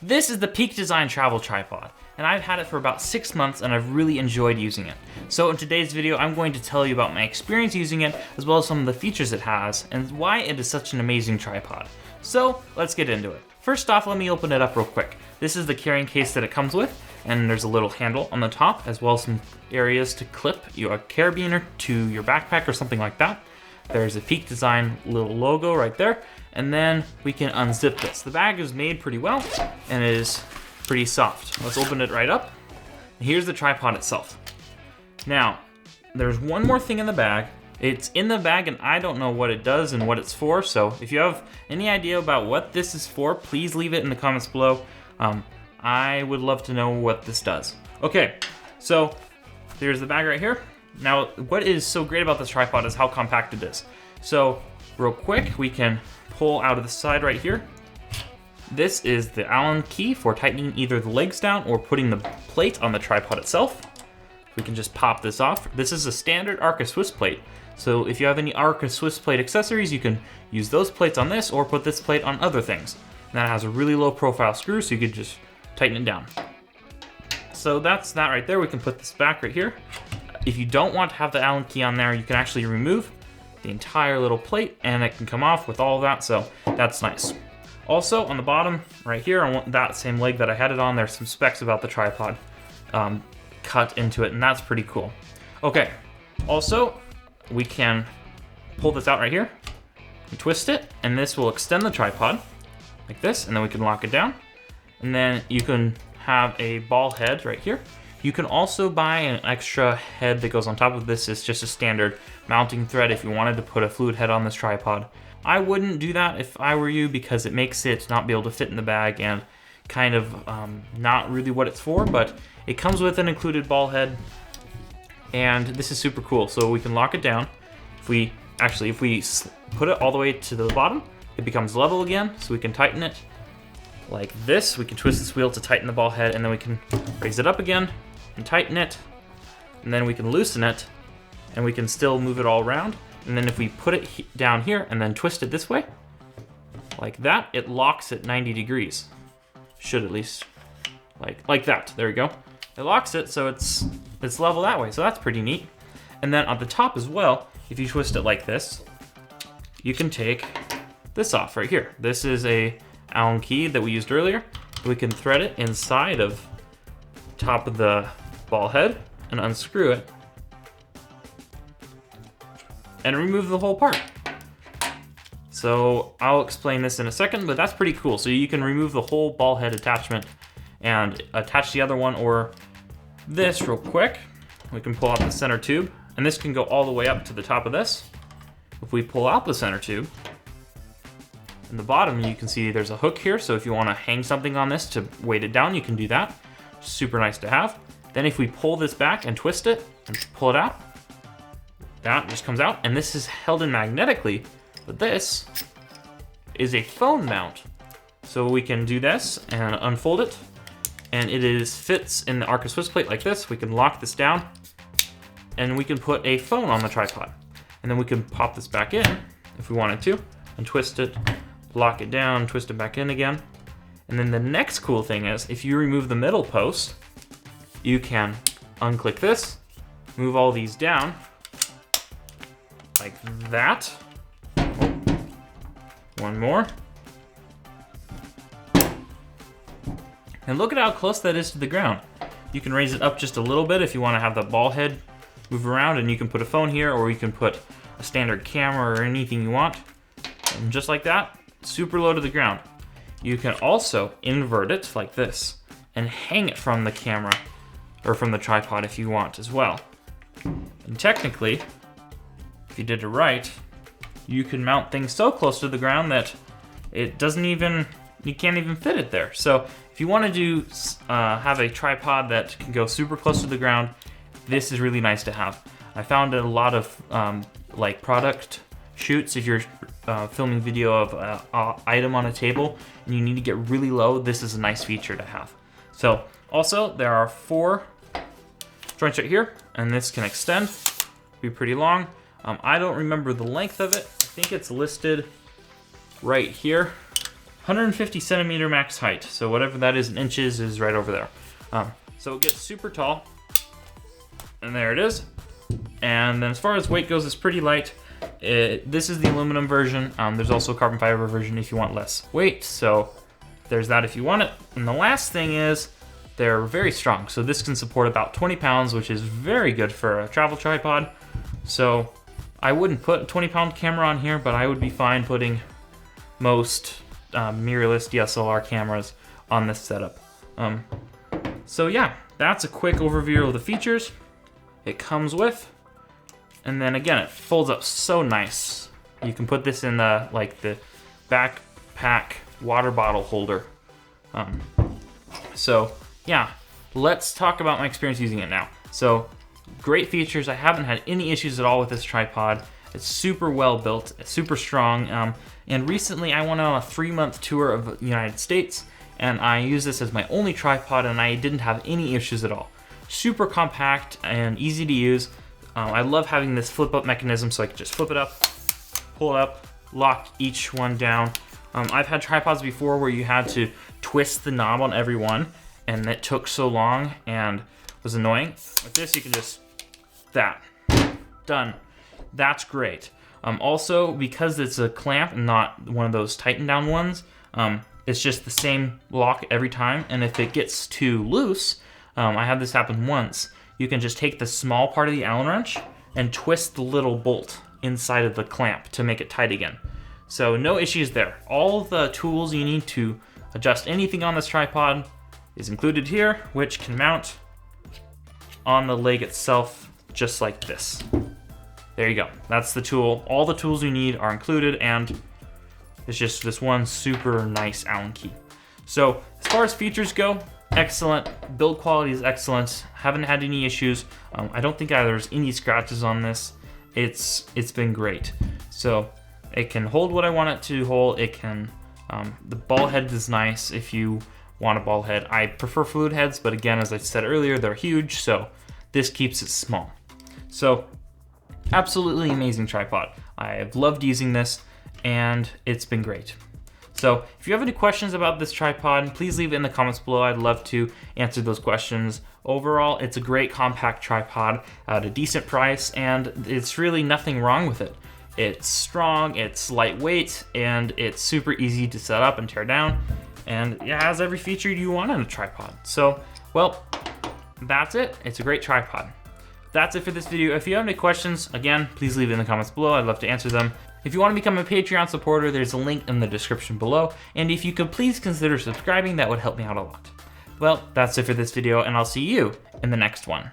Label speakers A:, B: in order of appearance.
A: This is the Peak Design Travel Tripod, and I've had it for about 6 months and I've really enjoyed using it. So in today's video, I'm going to tell you about my experience using it, as well as some of the features it has, and why it is such an amazing tripod. So let's get into it. First off, let me open it up real quick. This is the carrying case that it comes with, and there's a little handle on the top, as well as some areas to clip your carabiner to your backpack or something like that. There's a Peak Design little logo right there, and then we can unzip this. The bag is made pretty well, and it is pretty soft. Let's open it right up. Here's the tripod itself. Now, there's one more thing in the bag. It's in the bag, and I don't know what it does and what it's for, so if you have any idea about what this is for, please leave it in the comments below. I would love to know what this does. Okay, so there's the bag right here. Now, what is so great about this tripod is how compact it is. So, real quick, we can pull out of the side right here. This is the Allen key for tightening either the legs down or putting the plate on the tripod itself. We can just pop this off. This is a standard Arca Swiss plate. So if you have any Arca Swiss plate accessories, you can use those plates on this or put this plate on other things. And that has a really low profile screw, so you could just tighten it down. So that's that right there. We can put this back right here. If you don't want to have the Allen key on there, you can actually remove the entire little plate and it can come off with all of that, so that's nice. Also, on the bottom right here, on that same leg that I had it on, there's some specs about the tripod cut into it, and that's pretty cool. Okay, also, we can pull this out right here and twist it, and this will extend the tripod like this, and then we can lock it down. And then you can have a ball head right here. You can also buy an extra head that goes on top of this. It's just a standard mounting thread if you wanted to put a fluid head on this tripod. I wouldn't do that if I were you, because it makes it not be able to fit in the bag and kind of not really what it's for, but it comes with an included ball head, and this is super cool. So we can lock it down. If we put it all the way to the bottom, it becomes level again, so we can tighten it like this. We can twist this wheel to tighten the ball head, and then we can raise it up again and tighten it, and then we can loosen it, and we can still move it all around. And then if we put it down here and then twist it this way, like that, it locks at 90 degrees. Should at least, like that, there we go. It locks it so it's level that way, so that's pretty neat. And then on the top as well, if you twist it like this, you can take this off right here. This is a Allen key that we used earlier. We can thread it inside of top of the ball head and unscrew it and remove the whole part. So I'll explain this in a second, but that's pretty cool. So you can remove the whole ball head attachment and attach the other one, or this real quick. We can pull out the center tube, and this can go all the way up to the top of this. If we pull out the center tube, in the bottom you can see there's a hook here, so if you want to hang something on this to weight it down, you can do that. Super nice to have. Then if we pull this back and twist it and pull it out, that just comes out, and this is held in magnetically, but this is a phone mount. So we can do this and unfold it, and it fits in the Arca Swiss plate like this. We can lock this down, and we can put a phone on the tripod. And then we can pop this back in if we wanted to, and twist it, lock it down, twist it back in again. And then the next cool thing is, if you remove the middle post, you can unclick this, move all these down, like that. One more. And look at how close that is to the ground. You can raise it up just a little bit if you want to have the ball head move around, and you can put a phone here, or you can put a standard camera or anything you want. And just like that, super low to the ground. You can also invert it like this and hang it from the camera or from the tripod if you want as well. And technically, if you did it right, you can mount things so close to the ground that it doesn't even, you can't even fit it there. So if you want to do have a tripod that can go super close to the ground, this is really nice to have. I found a lot of like product shoots. If you're filming video of an item on a table and you need to get really low, this is a nice feature to have. So also there are 4 joints right here, and this can extend, be pretty long. I don't remember the length of it. I think it's listed right here. 150 centimeter max height. So whatever that is in inches is right over there. So it gets super tall, and there it is. And then as far as weight goes, it's pretty light. This is the aluminum version. There's also a carbon fiber version if you want less weight. So there's that if you want it. And the last thing is they're very strong. So this can support about 20 pounds, which is very good for a travel tripod. So I wouldn't put a 20-pound camera on here, but I would be fine putting most mirrorless DSLR cameras on this setup. So yeah, that's a quick overview of the features it comes with. And then again, it folds up so nice. You can put this in the backpack water bottle holder. So yeah, let's talk about my experience using it now. So great features. I haven't had any issues at all with this tripod. It's super well built, it's super strong. And recently I went on a 3-month tour of the United States, and I used this as my only tripod, and I didn't have any issues at all. Super compact and easy to use. I love having this flip up mechanism, so I can just flip it up, pull it up, lock each one down. I've had tripods before where you had to twist the knob on every one, and it took so long and was annoying. With this, you can just, done. That's great. Also, because it's a clamp and not one of those tighten down ones, it's just the same lock every time, and if it gets too loose, I had this happen once, you can just take the small part of the Allen wrench and twist the little bolt inside of the clamp to make it tight again. So no issues there. All the tools you need to adjust anything on this tripod is included here, which can mount on the leg itself just like this. There you go. That's the tool. All the tools you need are included, and it's just this one super nice Allen key. So as far as features go, excellent. Build quality is excellent. Haven't had any issues. I don't think there's any scratches on this. It's been great. So it can hold what I want it to hold. It can, the ball head is nice if you want a ball head. I prefer fluid heads, but again, as I said earlier, they're huge, so this keeps it small. So absolutely amazing tripod. I've loved using this, and it's been great. So if you have any questions about this tripod, please leave it in the comments below. I'd love to answer those questions. Overall, it's a great compact tripod at a decent price, and it's really nothing wrong with it. It's strong, it's lightweight, and it's super easy to set up and tear down, and it has every feature you want in a tripod. So, well, that's it. It's a great tripod. That's it for this video. If you have any questions, again, please leave it in the comments below. I'd love to answer them. If you want to become a Patreon supporter, there's a link in the description below. And if you could please consider subscribing, that would help me out a lot. Well, that's it for this video, and I'll see you in the next one.